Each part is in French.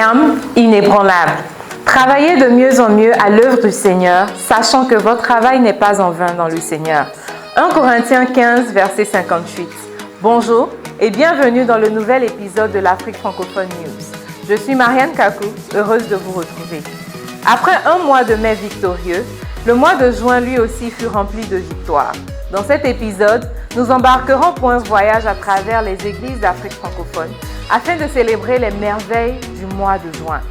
ferme, inébranlable. Travaillez de mieux en mieux à l'œuvre du Seigneur, sachant que votre travail n'est pas en vain dans le Seigneur. 1 Corinthiens 15, verset 58. Bonjour et bienvenue dans le nouvel épisode de l'Afrique francophone News. Je suis Marianne Kakou, heureuse de vous retrouver. Après un mois de mai victorieux, le mois de juin lui aussi fut rempli de victoires. Dans cet épisode, nous embarquerons pour un voyage à travers les églises d'Afrique francophone afin de célébrer les merveilles du mois de juin.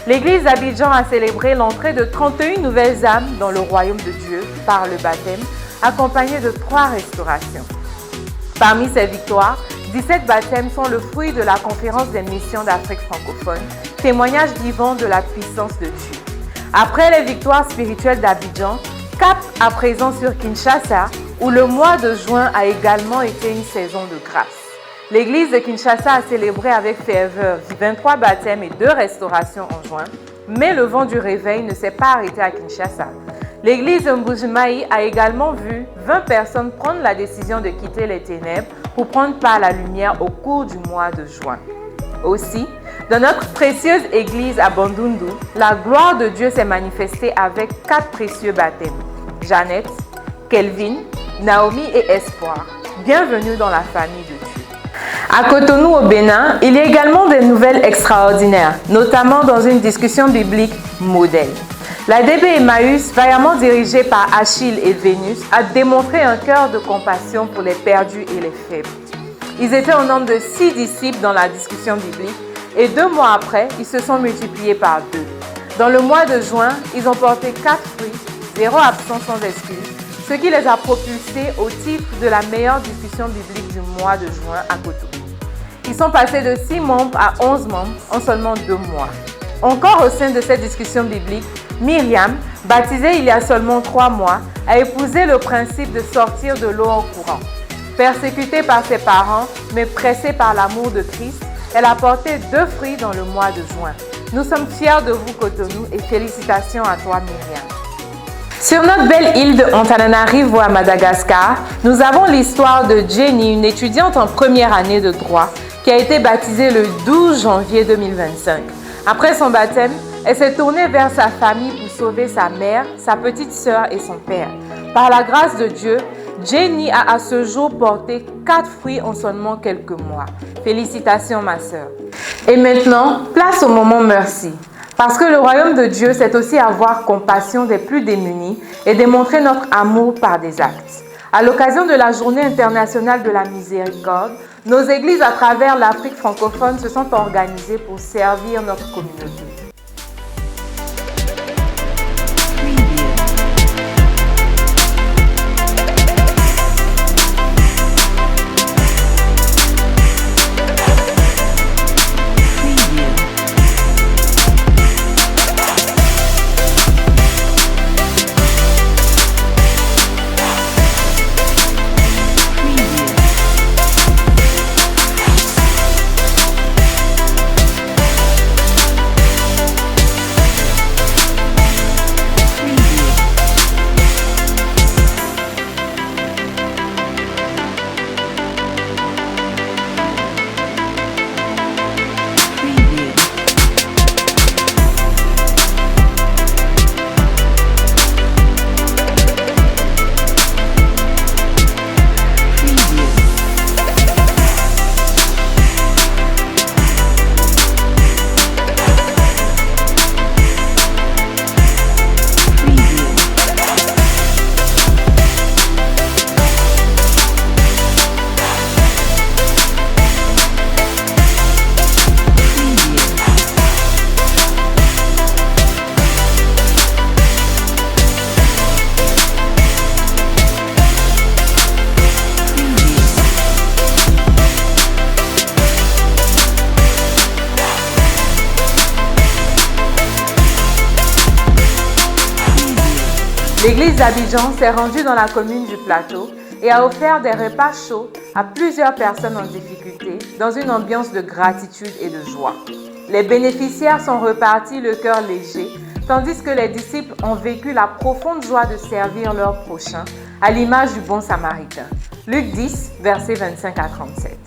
L'église d'Abidjan a célébré l'entrée de 31 nouvelles âmes dans le royaume de Dieu par le baptême, accompagné de 3 restaurations. Parmi ces victoires, 17 baptêmes sont le fruit de la conférence des missions d'Afrique francophone, témoignage vivant de la puissance de Dieu. Après les victoires spirituelles d'Abidjan, cap à présent sur Kinshasa, où le mois de juin a également été une saison de grâce. L'église de Kinshasa a célébré avec ferveur 23 baptêmes et 2 restaurations en juin, mais le vent du réveil ne s'est pas arrêté à Kinshasa. L'église de Mbujimayi a également vu 20 personnes prendre la décision de quitter les ténèbres pour prendre part à la lumière au cours du mois de juin. Aussi, dans notre précieuse église à Bandundu, la gloire de Dieu s'est manifestée avec 4 précieux baptêmes. Jeannette, Kelvin, Naomi et Espoir. Bienvenue dans la famille de Dieu. À Cotonou au Bénin, il y a également des nouvelles extraordinaires, notamment dans une discussion biblique modèle. La DB Emmaüs, vaillamment dirigée par Achille et Vénus, a démontré un cœur de compassion pour les perdus et les faibles. Ils étaient au nombre de 6 disciples dans la discussion biblique et 2 mois après, ils se sont multipliés par 2. Dans le mois de juin, ils ont porté 4 fruits, 0 absence sans excuse, ce qui les a propulsés au titre de la meilleure discussion biblique du mois de juin à Cotonou. Ils sont passés de 6 membres à 11 membres en seulement 2 mois. Encore au sein de cette discussion biblique, Myriam, baptisée il y a seulement 3 mois, a épousé le principe de sortir de l'eau en courant. Persécutée par ses parents, mais pressée par l'amour de Christ, elle a porté 2 fruits dans le mois de juin. Nous sommes fiers de vous, Cotonou, et félicitations à toi, Myriam. Sur notre belle île de Antananarivo à Madagascar, nous avons l'histoire de Jenny, une étudiante en première année de droit, qui a été baptisée le 12 janvier 2025. Après son baptême, elle s'est tournée vers sa famille pour sauver sa mère, sa petite sœur et son père. Par la grâce de Dieu, Jenny a à ce jour porté 4 fruits en seulement quelques mois. Félicitations ma sœur. Et maintenant, place au moment merci. Parce que le royaume de Dieu, c'est aussi avoir compassion des plus démunis et démontrer notre amour par des actes. À l'occasion de la Journée internationale de la miséricorde, nos églises à travers l'Afrique francophone se sont organisées pour servir notre communauté. L'église d'Abidjan s'est rendue dans la commune du Plateau et a offert des repas chauds à plusieurs personnes en difficulté dans une ambiance de gratitude et de joie. Les bénéficiaires sont repartis le cœur léger, tandis que les disciples ont vécu la profonde joie de servir leur prochain, à l'image du bon samaritain. Luc 10, versets 25 à 37.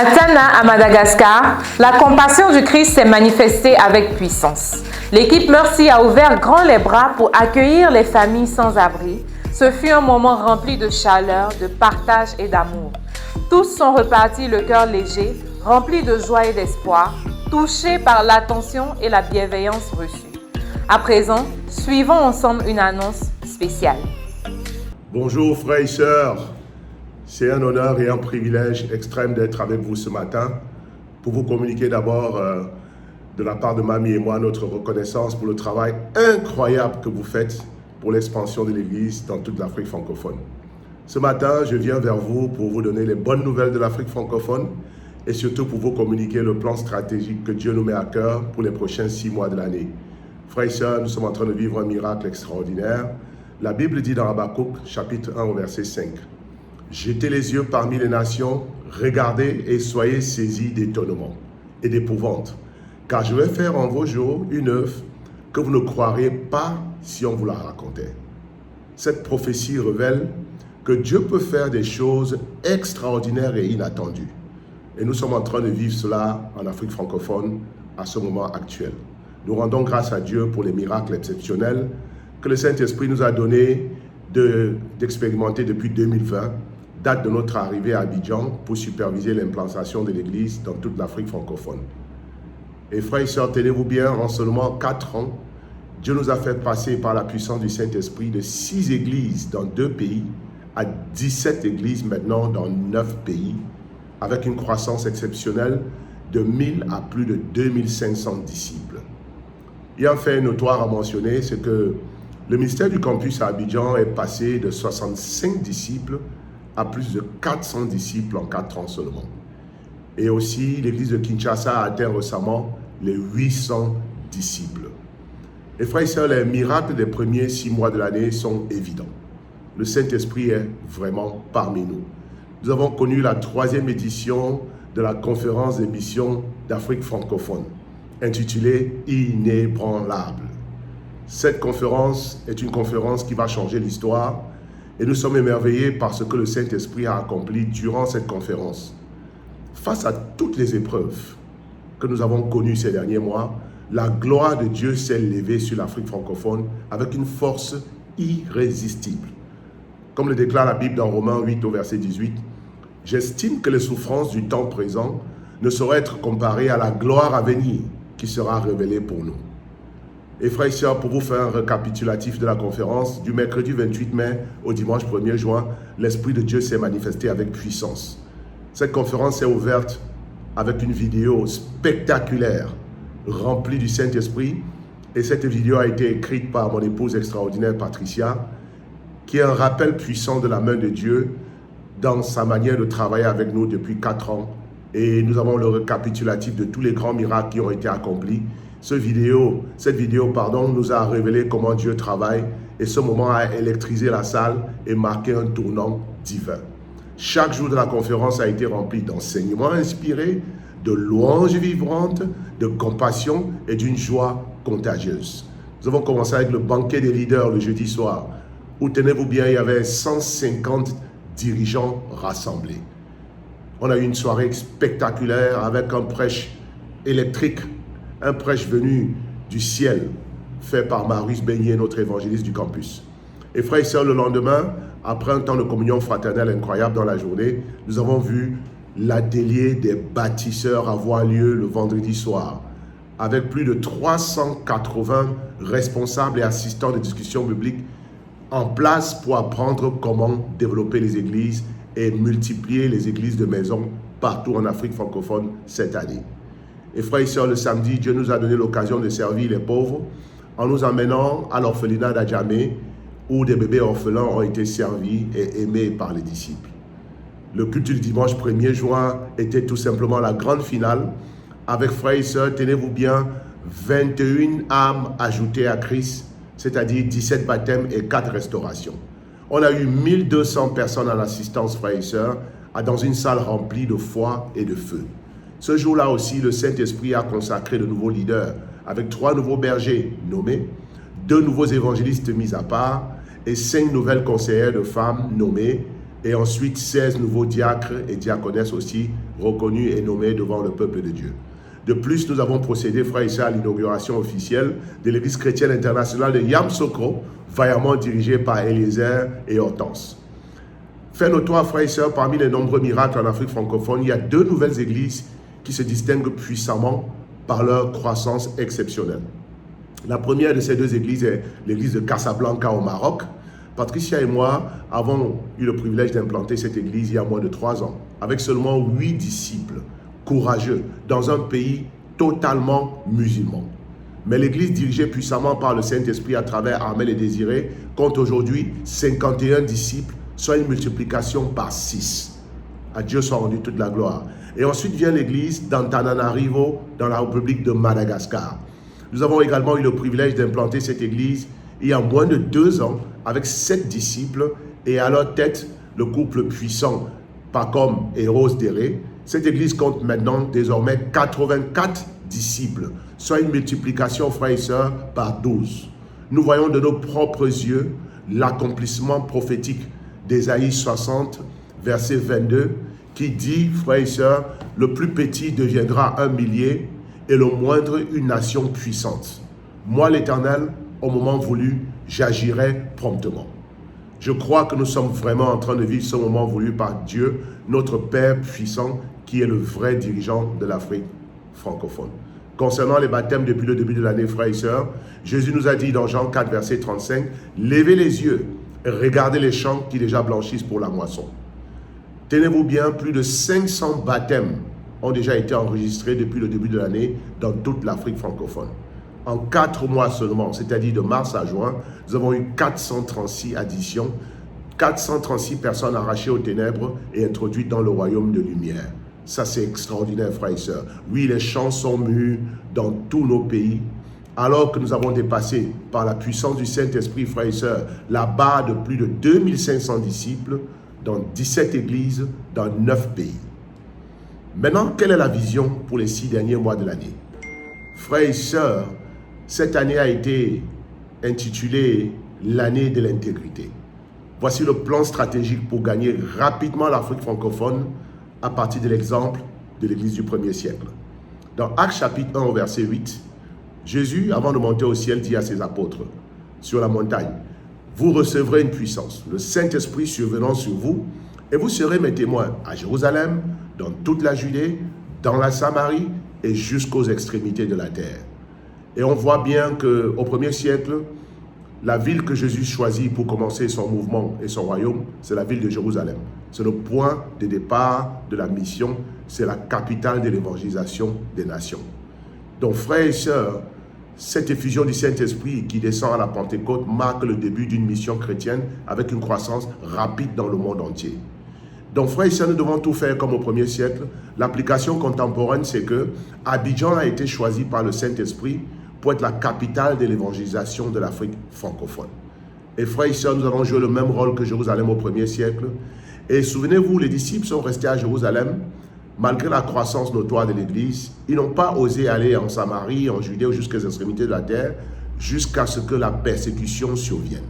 À Tana, à Madagascar, la compassion du Christ s'est manifestée avec puissance. L'équipe Mercy a ouvert grand les bras pour accueillir les familles sans abri. Ce fut un moment rempli de chaleur, de partage et d'amour. Tous sont repartis le cœur léger, remplis de joie et d'espoir, touchés par l'attention et la bienveillance reçue. À présent, suivons ensemble une annonce spéciale. Bonjour frères et sœurs, c'est un honneur et un privilège extrême d'être avec vous ce matin pour vous communiquer d'abord de la part de Mamie et moi notre reconnaissance pour le travail incroyable que vous faites pour l'expansion de l'Église dans toute l'Afrique francophone. Ce matin, je viens vers vous pour vous donner les bonnes nouvelles de l'Afrique francophone et surtout pour vous communiquer le plan stratégique que Dieu nous met à cœur pour les prochains 6 mois de l'année. Frères et sœurs, nous sommes en train de vivre un miracle extraordinaire. La Bible dit dans Habakkuk, chapitre 1, au verset 5, « Jetez les yeux parmi les nations, regardez et soyez saisis d'étonnement et d'épouvante, car je vais faire en vos jours une œuvre que vous ne croiriez pas si on vous la racontait. » Cette prophétie révèle que Dieu peut faire des choses extraordinaires et inattendues. Et nous sommes en train de vivre cela en Afrique francophone à ce moment actuel. Nous rendons grâce à Dieu pour les miracles exceptionnels que le Saint-Esprit nous a donné d'expérimenter depuis 2020, date de notre arrivée à Abidjan pour superviser l'implantation de l'Église dans toute l'Afrique francophone. Et frères et sœurs, tenez-vous bien, en seulement 4 ans, Dieu nous a fait passer par la puissance du Saint-Esprit de 6 églises dans 2 pays à 17 églises maintenant dans 9 pays, avec une croissance exceptionnelle de 1000 à plus de 2500 disciples. Il y a un fait notoire à mentionner, c'est que le ministère du campus à Abidjan est passé de 65 disciples à plus de 400 disciples en 4 ans seulement. Et aussi, l'église de Kinshasa a atteint récemment les 800 disciples. Et frères et sœurs, les miracles des premiers 6 mois de l'année sont évidents. Le Saint-Esprit est vraiment parmi nous. Nous avons connu la 3e édition de la conférence des missions d'Afrique francophone, intitulée « Inébranlable ». Cette conférence est une conférence qui va changer l'histoire et nous sommes émerveillés par ce que le Saint-Esprit a accompli durant cette conférence. Face à toutes les épreuves que nous avons connues ces derniers mois, la gloire de Dieu s'est levée sur l'Afrique francophone avec une force irrésistible. Comme le déclare la Bible dans Romains 8 au verset 18, « J'estime que les souffrances du temps présent ne sauraient être comparées à la gloire à venir qui sera révélée pour nous. » Et frères et sœurs, pour vous faire un récapitulatif de la conférence, du mercredi 28 mai au dimanche 1er juin, l'Esprit de Dieu s'est manifesté avec puissance. Cette conférence est ouverte avec une vidéo spectaculaire, remplie du Saint-Esprit. Et cette vidéo a été écrite par mon épouse extraordinaire Patricia, qui est un rappel puissant de la main de Dieu dans sa manière de travailler avec nous depuis 4 ans. Et nous avons le récapitulatif de tous les grands miracles qui ont été accomplis. Cette vidéo, nous a révélé comment Dieu travaille et ce moment a électrisé la salle et marqué un tournant divin. Chaque jour de la conférence a été rempli d'enseignements inspirés, de louanges vibrantes, de compassion et d'une joie contagieuse. Nous avons commencé avec le banquet des leaders le jeudi soir, où, tenez-vous bien, il y avait 150 dirigeants rassemblés. On a eu une soirée spectaculaire avec un prêche électrique, un prêche venu du ciel, fait par Marius Beignet, notre évangéliste du campus. Et frères et sœurs, le lendemain, après un temps de communion fraternelle incroyable dans la journée, nous avons vu l'atelier des bâtisseurs avoir lieu le vendredi soir, avec plus de 380 responsables et assistants de discussion biblique en place pour apprendre comment développer les églises et multiplier les églises de maison partout en Afrique francophone cette année. Et frères et sœurs, le samedi, Dieu nous a donné l'occasion de servir les pauvres en nous emmenant à l'orphelinat d'Adjamé où des bébés orphelins ont été servis et aimés par les disciples. Le culte du dimanche 1er juin était tout simplement la grande finale avec frères et sœurs, tenez-vous bien, 21 âmes ajoutées à Christ, c'est-à-dire 17 baptêmes et 4 restaurations. On a eu 1200 personnes en assistance, frères et sœurs, dans une salle remplie de foi et de feu. Ce jour-là aussi, le Saint-Esprit a consacré de nouveaux leaders, avec 3 nouveaux bergers nommés, 2 nouveaux évangélistes mis à part et 5 nouvelles conseillères de femmes nommées, Et ensuite, 16 nouveaux diacres et diaconesses aussi reconnus et nommés devant le peuple de Dieu. De plus, nous avons procédé, frères et sœurs, à l'inauguration officielle de l'Église chrétienne internationale de Yamoussoukro, vaillamment dirigée par Eliezer et Hortense. Fait notoire, frères et sœurs, parmi les nombreux miracles en Afrique francophone, il y a 2 nouvelles églises qui se distinguent puissamment par leur croissance exceptionnelle. La première de ces 2 églises est l'église de Casablanca au Maroc. Patricia et moi avons eu le privilège d'implanter cette église il y a moins de 3 ans, avec seulement 8 disciples courageux dans un pays totalement musulman. Mais l'église dirigée puissamment par le Saint-Esprit à travers Armel et Désiré compte aujourd'hui 51 disciples, soit une multiplication par 6. À Dieu soit rendu toute la gloire. Et ensuite vient l'église d'Antananarivo dans la République de Madagascar. Nous avons également eu le privilège d'implanter cette église il y a moins de 2 ans avec 7 disciples et à leur tête le couple puissant Pacom et Rose Déré. Cette église compte maintenant désormais 84 disciples, soit une multiplication, frères et sœurs, par 12. Nous voyons de nos propres yeux l'accomplissement prophétique d'Ésaïe 60, verset 22, qui dit, frères et sœurs, le plus petit deviendra un millier et le moindre une nation puissante. Moi, l'Éternel, au moment voulu, j'agirai promptement. Je crois que nous sommes vraiment en train de vivre ce moment voulu par Dieu, notre Père puissant, qui est le vrai dirigeant de l'Afrique francophone. Concernant les baptêmes depuis le début de l'année, frères et sœurs, Jésus nous a dit dans Jean 4, verset 35, « Levez les yeux et regardez les champs qui déjà blanchissent pour la moisson. » Tenez-vous bien, plus de 500 baptêmes ont déjà été enregistrés depuis le début de l'année dans toute l'Afrique francophone. En 4 mois seulement, c'est-à-dire de mars à juin, nous avons eu 436 additions, 436 personnes arrachées aux ténèbres et introduites dans le royaume de lumière. Ça, c'est extraordinaire, frères et sœurs. Oui, les champs sont mûrs dans tous nos pays, alors que nous avons dépassé, par la puissance du Saint-Esprit, frères et sœurs, la barre de plus de 2500 disciples dans 17 églises, dans 9 pays. Maintenant, quelle est la vision pour les 6 derniers mois de l'année? Frères et sœurs, cette année a été intitulée l'année de l'intégrité. Voici le plan stratégique pour gagner rapidement l'Afrique francophone à partir de l'exemple de l'Église du 1er siècle. Dans Actes chapitre 1 au verset 8, Jésus, avant de monter au ciel, dit à ses apôtres sur la montagne, « Vous recevrez une puissance, le Saint-Esprit survenant sur vous, et vous serez mes témoins à Jérusalem, dans toute la Judée, dans la Samarie et jusqu'aux extrémités de la terre. » Et on voit bien qu'au 1er siècle, la ville que Jésus choisit pour commencer son mouvement et son royaume, c'est la ville de Jérusalem. C'est le point de départ de la mission, c'est la capitale de l'évangélisation des nations. Donc, frères et sœurs, cette effusion du Saint-Esprit qui descend à la Pentecôte marque le début d'une mission chrétienne avec une croissance rapide dans le monde entier. Donc, frères et sœurs, nous devons tout faire comme au 1er siècle. L'application contemporaine, c'est que Abidjan a été choisi par le Saint-Esprit pour être la capitale de l'évangélisation de l'Afrique francophone. Et frères et sœurs, nous avons joué le même rôle que Jérusalem au 1er siècle. Et souvenez-vous, les disciples sont restés à Jérusalem, malgré la croissance notoire de l'Église. Ils n'ont pas osé aller en Samarie, en Judée ou jusqu'aux extrémités de la terre, jusqu'à ce que la persécution survienne.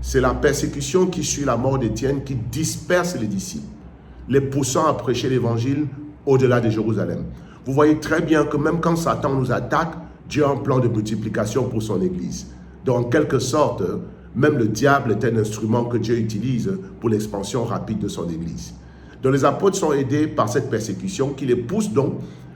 C'est la persécution qui suit la mort d'Étienne qui disperse les disciples, les poussant à prêcher l'Évangile au-delà de Jérusalem. Vous voyez très bien que même quand Satan nous attaque, Dieu a un plan de multiplication pour son Église. Donc, en quelque sorte, même le diable est un instrument que Dieu utilise pour l'expansion rapide de son Église. Donc, les apôtres sont aidés par cette persécution qui les pousse donc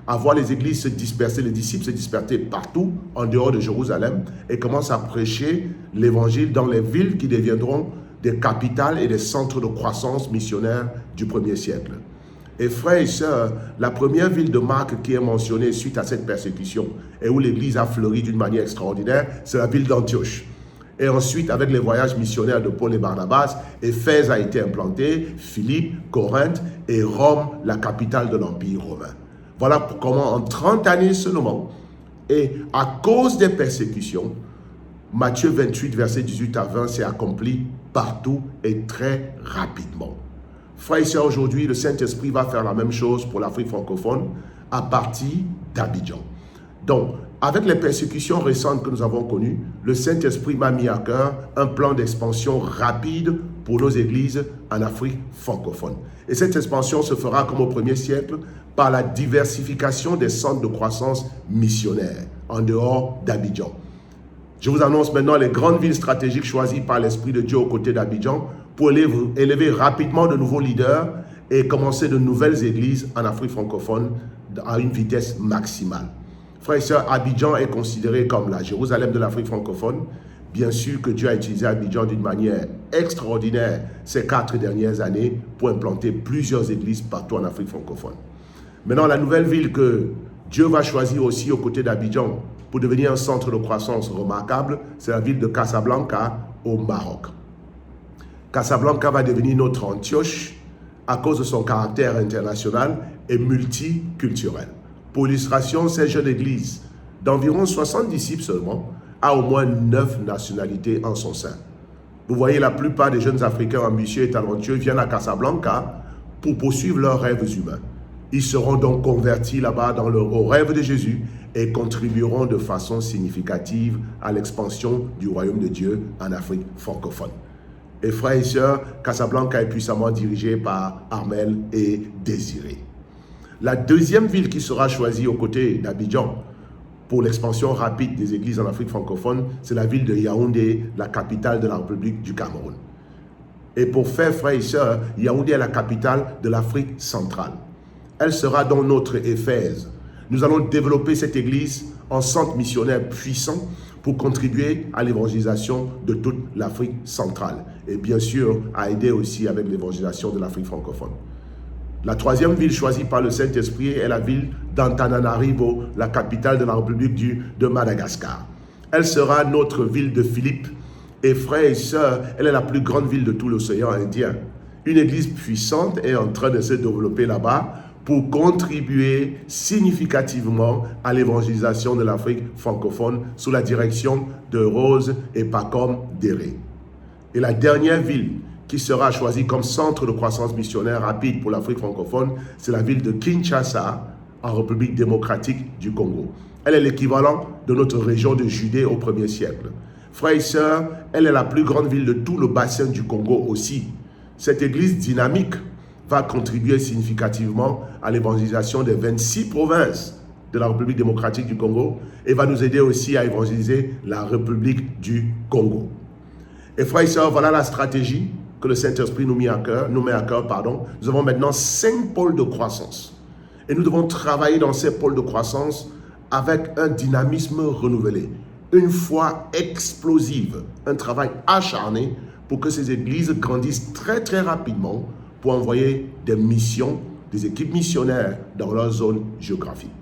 à voir les églises se disperser, les disciples se disperser partout en dehors de Jérusalem et commencent à prêcher l'Évangile dans les villes qui deviendront des capitales et des centres de croissance missionnaire du 1er siècle. Et frères et sœurs, la première ville de marque qui est mentionnée suite à cette persécution et où l'Église a fleuri d'une manière extraordinaire, c'est la ville d'Antioche. Et ensuite, avec les voyages missionnaires de Paul et Barnabas, Éphèse a été implanté, Philippe, Corinthe et Rome, la capitale de l'Empire romain. Voilà comment en 30 années seulement, et à cause des persécutions, Matthieu 28, verset 18 à 20 s'est accompli partout et très rapidement. Frères et sœurs, aujourd'hui, le Saint-Esprit va faire la même chose pour l'Afrique francophone à partir d'Abidjan. Donc, avec les persécutions récentes que nous avons connues, le Saint-Esprit m'a mis à cœur un plan d'expansion rapide pour nos églises en Afrique francophone. Et cette expansion se fera comme au 1er siècle par la diversification des centres de croissance missionnaires en dehors d'Abidjan. Je vous annonce maintenant les grandes villes stratégiques choisies par l'Esprit de Dieu aux côtés d'Abidjan pour élever rapidement de nouveaux leaders et commencer de nouvelles églises en Afrique francophone à une vitesse maximale. Frères et sœurs, Abidjan est considéré comme la Jérusalem de l'Afrique francophone. Bien sûr que Dieu a utilisé Abidjan d'une manière extraordinaire ces 4 dernières années pour implanter plusieurs églises partout en Afrique francophone. Maintenant, la nouvelle ville que Dieu va choisir aussi aux côtés d'Abidjan pour devenir un centre de croissance remarquable, c'est la ville de Casablanca au Maroc. Casablanca va devenir notre Antioche à cause de son caractère international et multiculturel. Pour illustration, cette jeune église d'environ 60 disciples seulement a au moins 9 nationalités en son sein. Vous voyez, la plupart des jeunes Africains ambitieux et talentueux viennent à Casablanca pour poursuivre leurs rêves humains. Ils seront donc convertis là-bas au rêve de Jésus et contribueront de façon significative à l'expansion du royaume de Dieu en Afrique francophone. Et frères et sœurs, Casablanca est puissamment dirigé par Armel et Désiré. La deuxième ville qui sera choisie aux côtés d'Abidjan pour l'expansion rapide des églises en Afrique francophone, c'est la ville de Yaoundé, la capitale de la République du Cameroun. Et pour faire, frères et sœurs, Yaoundé est la capitale de l'Afrique centrale. Elle sera dans notre Éphèse. Nous allons développer cette église en centre missionnaire puissant pour contribuer à l'évangélisation de toute l'Afrique centrale et bien sûr à aider aussi avec l'évangélisation de l'Afrique francophone. La troisième ville choisie par le Saint-Esprit est la ville d'Antananarivo, la capitale de la République de Madagascar. Elle sera notre ville de Philippe et frères et sœurs, elle est la plus grande ville de tout l'océan Indien. Une église puissante est en train de se développer là-bas pour contribuer significativement à l'évangélisation de l'Afrique francophone sous la direction de Rose et Pacom Déré. Et la dernière ville qui sera choisie comme centre de croissance missionnaire rapide pour l'Afrique francophone, c'est la ville de Kinshasa, en République démocratique du Congo. Elle est l'équivalent de notre région de Judée au 1er siècle. Frères et sœurs, elle est la plus grande ville de tout le bassin du Congo aussi. Cette église dynamique va contribuer significativement à l'évangélisation des 26 provinces de la République démocratique du Congo et va nous aider aussi à évangéliser la République du Congo. Et frères et sœurs, voilà la stratégie que le Saint-Esprit nous met à cœur. Nous avons maintenant 5 pôles de croissance. Et nous devons travailler dans ces pôles de croissance avec un dynamisme renouvelé, une foi explosive, un travail acharné pour que ces églises grandissent très très rapidement pour envoyer des missions, des équipes missionnaires dans leur zone géographique.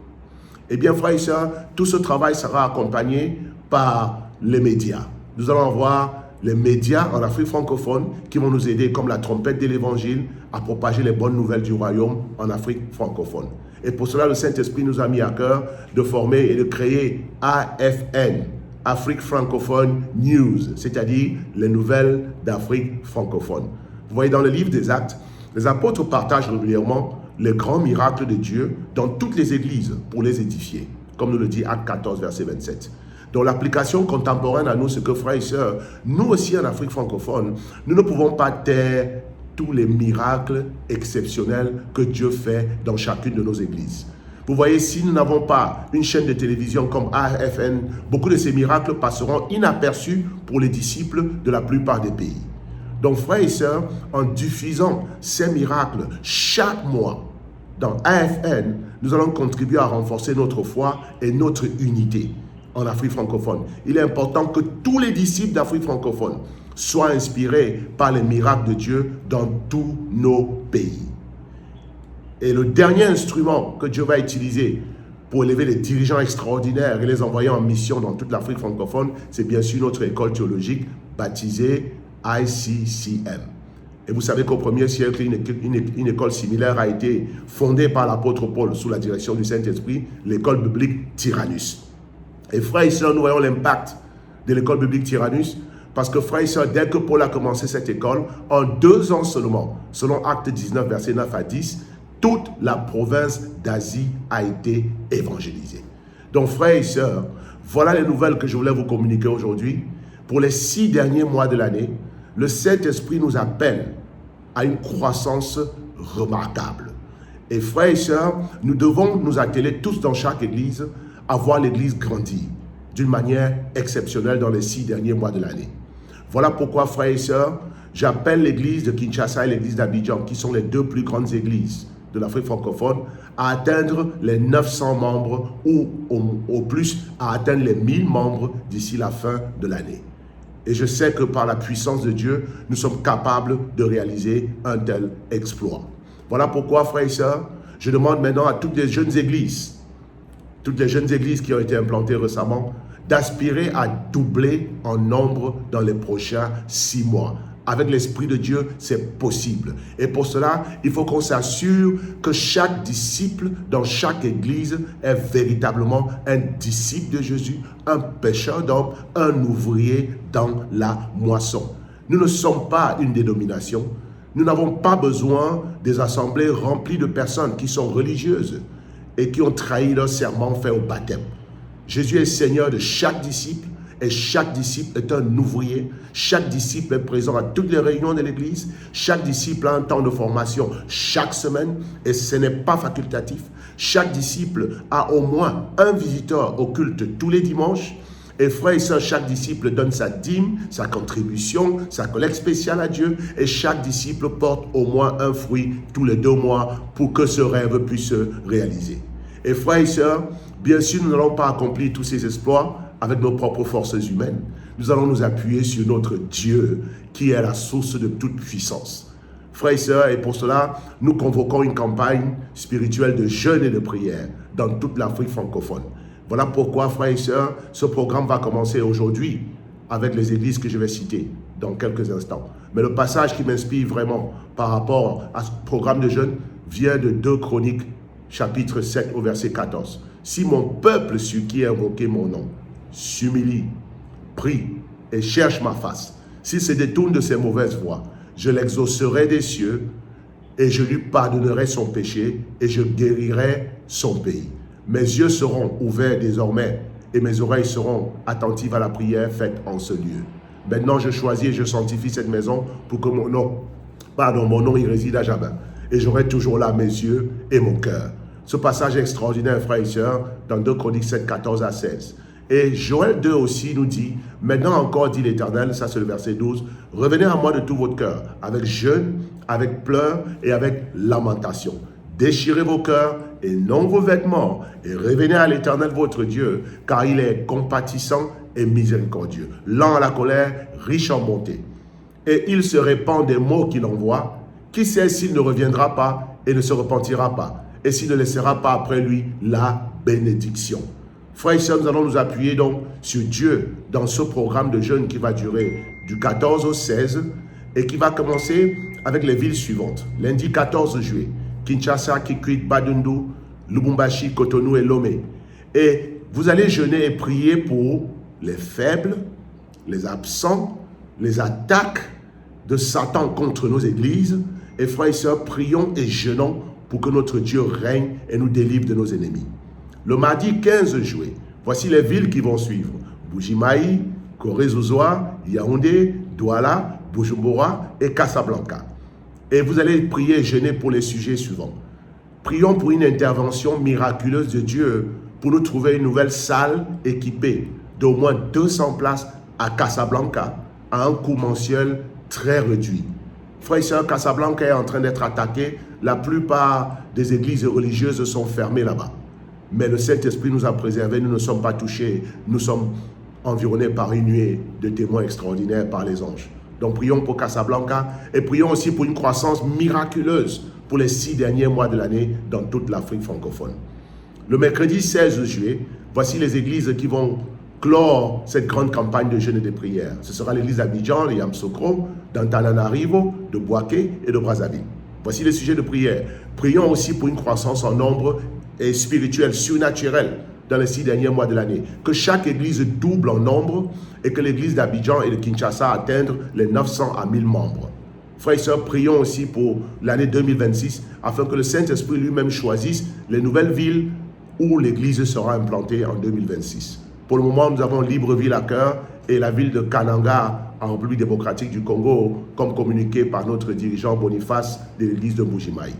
Eh bien, frères et sœurs, tout ce travail sera accompagné par les médias. Nous allons avoir les médias en Afrique francophone qui vont nous aider, comme la trompette de l'évangile, à propager les bonnes nouvelles du royaume en Afrique francophone. Et pour cela, le Saint-Esprit nous a mis à cœur de former et de créer AFN, Afrique Francophone News, c'est-à-dire les nouvelles d'Afrique francophone. Vous voyez, dans le livre des Actes, les apôtres partagent régulièrement les grands miracles de Dieu dans toutes les églises pour les édifier, comme nous le dit Acte 14, verset 27. Donc l'application contemporaine à nous, c'est que frères et sœurs, nous aussi en Afrique francophone, nous ne pouvons pas taire tous les miracles exceptionnels que Dieu fait dans chacune de nos églises. Vous voyez, si nous n'avons pas une chaîne de télévision comme AFN, beaucoup de ces miracles passeront inaperçus pour les disciples de la plupart des pays. Donc frères et sœurs, en diffusant ces miracles chaque mois dans AFN, nous allons contribuer à renforcer notre foi et notre unité en Afrique francophone. Il est important que tous les disciples d'Afrique francophone soient inspirés par les miracles de Dieu dans tous nos pays. Et le dernier instrument que Dieu va utiliser pour élever les dirigeants extraordinaires et les envoyer en mission dans toute l'Afrique francophone, c'est bien sûr notre école théologique baptisée ICCM. Et vous savez qu'au 1er siècle, une école similaire a été fondée par l'apôtre Paul sous la direction du Saint-Esprit, l'école biblique Tyrannus. Et frères et sœurs, nous voyons l'impact de l'école biblique Tyrannus, parce que frères et sœurs, dès que Paul a commencé cette école, en 2 ans seulement, selon Acte 19, versets 9 à 10, toute la province d'Asie a été évangélisée. Donc frères et sœurs, voilà les nouvelles que je voulais vous communiquer aujourd'hui. Pour les 6 derniers mois de l'année, le Saint-Esprit nous appelle à une croissance remarquable. Et frères et sœurs, nous devons nous atteler tous dans chaque église à voir l'église grandir d'une manière exceptionnelle dans les 6 derniers mois de l'année. Voilà pourquoi, frères et sœurs, j'appelle l'église de Kinshasa et l'église d'Abidjan, qui sont les 2 plus grandes églises de l'Afrique francophone, à atteindre les 900 membres ou au plus à atteindre les 1000 membres d'ici la fin de l'année. Et je sais que par la puissance de Dieu, nous sommes capables de réaliser un tel exploit. Voilà pourquoi, frères et sœurs, je demande maintenant à toutes les jeunes églises qui ont été implantées récemment, d'aspirer à doubler en nombre dans les prochains 6 mois. Avec l'Esprit de Dieu, c'est possible. Et pour cela, il faut qu'on s'assure que chaque disciple dans chaque église est véritablement un disciple de Jésus, un pêcheur d'hommes, un ouvrier dans la moisson. Nous ne sommes pas une dénomination. Nous n'avons pas besoin des assemblées remplies de personnes qui sont religieuses et qui ont trahi leur serment fait au baptême. Jésus est Seigneur de chaque disciple et chaque disciple est un ouvrier. Chaque disciple est présent à toutes les réunions de l'église. Chaque disciple a un temps de formation chaque semaine et ce n'est pas facultatif. Chaque disciple a au moins un visiteur au culte tous les dimanches. Et frères et sœurs, chaque disciple donne sa dîme, sa contribution, sa collecte spéciale à Dieu. Et chaque disciple porte au moins un fruit tous les 2 mois pour que ce rêve puisse se réaliser. Et frères et sœurs, bien sûr, nous n'allons pas accomplir tous ces exploits avec nos propres forces humaines. Nous allons nous appuyer sur notre Dieu qui est la source de toute puissance. Frères et sœurs, et pour cela, nous convoquons une campagne spirituelle de jeûne et de prière dans toute l'Afrique francophone. Voilà pourquoi, frères et sœurs, ce programme va commencer aujourd'hui avec les églises que je vais citer dans quelques instants. Mais le passage qui m'inspire vraiment par rapport à ce programme de jeûne vient de 2 Chroniques, chapitre 7 au verset 14. Si mon peuple, sur qui est invoqué mon nom, s'humilie, prie et cherche ma face, s'il se détourne de ses mauvaises voies, je l'exaucerai des cieux et je lui pardonnerai son péché et je guérirai son pays. Mes yeux seront ouverts désormais et mes oreilles seront attentives à la prière faite en ce lieu. Maintenant, je choisis et je sanctifie cette maison pour que mon nom y réside à jamais. Et j'aurai toujours là mes yeux et mon cœur. Ce passage est extraordinaire, frères et sœurs, dans 2 Chroniques 7, 14 à 16. Et Joël 2 aussi nous dit, maintenant encore, dit l'Éternel, ça c'est le verset 12, revenez à moi de tout votre cœur, avec jeûne, avec pleurs et avec lamentation. Déchirez vos cœurs et non vos vêtements, et revenez à l'Éternel votre Dieu, car il est compatissant et miséricordieux, lent à la colère, riche en bonté. Et il se répand des mots qu'il envoie. Qui sait s'il ne reviendra pas et ne se repentira pas, et s'il ne laissera pas après lui la bénédiction. Frères et sœurs, nous allons nous appuyer donc sur Dieu dans ce programme de jeûne qui va durer du 14 au 16 et qui va commencer avec les villes suivantes. Lundi 14 juillet, Kinshasa, Kikwit, Badundu, Lubumbashi, Cotonou et Lomé. Et vous allez jeûner et prier pour les faibles, les absents, les attaques de Satan contre nos églises. Et frères et sœurs, prions et jeûnons pour que notre Dieu règne et nous délivre de nos ennemis. Le mardi 15 juillet, voici les villes qui vont suivre. Bujimaï, Koré-Zouzoua, Yaoundé, Douala, Bujumbura et Casablanca. Et vous allez prier et jeûner pour les sujets suivants. Prions pour une intervention miraculeuse de Dieu pour nous trouver une nouvelle salle équipée d'au moins 200 places à Casablanca à un coût mensuel très réduit. Frères et sœurs, Casablanca est en train d'être attaqué. La plupart des églises religieuses sont fermées là-bas. Mais le Saint-Esprit nous a préservés, nous ne sommes pas touchés. Nous sommes environnés par une nuée de témoins extraordinaires par les anges. Donc prions pour Casablanca et prions aussi pour une croissance miraculeuse pour les 6 derniers mois de l'année dans toute l'Afrique francophone. Le mercredi 16 juillet, voici les églises qui vont clore cette grande campagne de jeûne et de prière. Ce sera l'église d'Abidjan, de Yamoussoukro, d'Antananarivo, de Bouaké et de Brazzaville. Voici les sujets de prière. Prions aussi pour une croissance en nombre et spirituelle, surnaturelle dans les 6 derniers mois de l'année. Que chaque église double en nombre et que l'église d'Abidjan et de Kinshasa atteignent les 900 à 1000 membres. Frères et sœurs, prions aussi pour l'année 2026 afin que le Saint-Esprit lui-même choisisse les nouvelles villes où l'église sera implantée en 2026. Pour le moment, nous avons Libreville à cœur et la ville de Kananga en République démocratique du Congo, comme communiqué par notre dirigeant Boniface de l'église de Mbujimayi.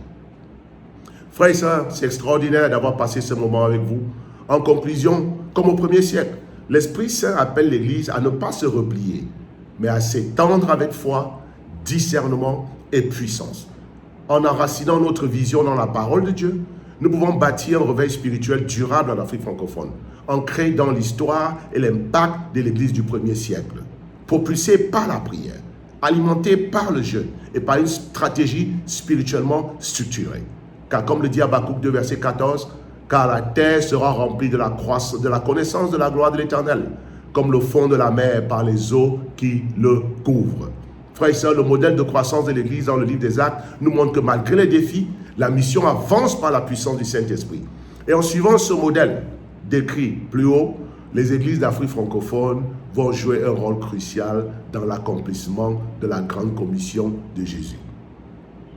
Frères et sœurs, c'est extraordinaire d'avoir passé ce moment avec vous. En conclusion, comme au premier siècle, l'Esprit Saint appelle l'Église à ne pas se replier, mais à s'étendre avec foi, discernement et puissance. En enracinant notre vision dans la parole de Dieu, nous pouvons bâtir un réveil spirituel durable en Afrique francophone, ancré dans l'histoire et l'impact de l'Église du premier siècle, propulsé par la prière, alimenté par le jeûne et par une stratégie spirituellement structurée. Car comme le dit Habakkuk 2, verset 14, « Car la terre sera remplie de la connaissance de la gloire de l'Éternel, comme le fond de la mer par les eaux qui le couvrent. » Frères et sœurs, le modèle de croissance de l'Église dans le livre des Actes nous montre que malgré les défis, la mission avance par la puissance du Saint-Esprit. Et en suivant ce modèle décrit plus haut, les églises d'Afrique francophone vont jouer un rôle crucial dans l'accomplissement de la grande commission de Jésus.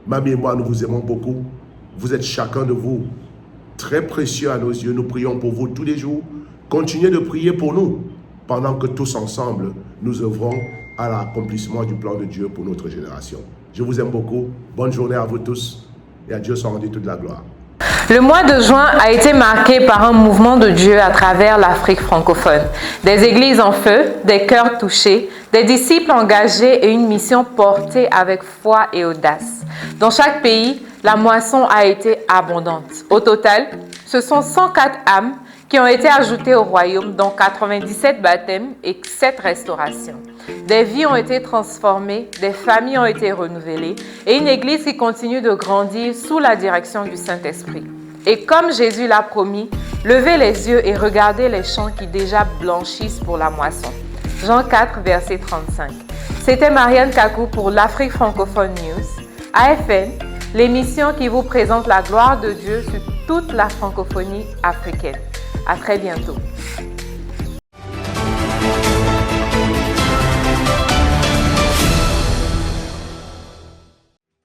Mamie et moi, nous vous aimons beaucoup. Vous êtes chacun de vous très précieux à nos yeux. Nous prions pour vous tous les jours. Continuez de prier pour nous pendant que tous ensemble, nous œuvrons à l'accomplissement du plan de Dieu pour notre génération. Je vous aime beaucoup. Bonne journée à vous tous et à Dieu soit rendu toute la gloire. Le mois de juin a été marqué par un mouvement de Dieu à travers l'Afrique francophone. Des églises en feu, des cœurs touchés, des disciples engagés et une mission portée avec foi et audace. Dans chaque pays, la moisson a été abondante. Au total, ce sont 104 âmes qui ont été ajoutées au royaume, dont 97 baptêmes et 7 restaurations. Des vies ont été transformées, des familles ont été renouvelées et une église qui continue de grandir sous la direction du Saint-Esprit. Et comme Jésus l'a promis, levez les yeux et regardez les champs qui déjà blanchissent pour la moisson. Jean 4, verset 35. C'était Marianne Kakou pour l'Afrique francophone News. AFN, l'émission qui vous présente la gloire de Dieu sur toute la francophonie africaine. À très bientôt.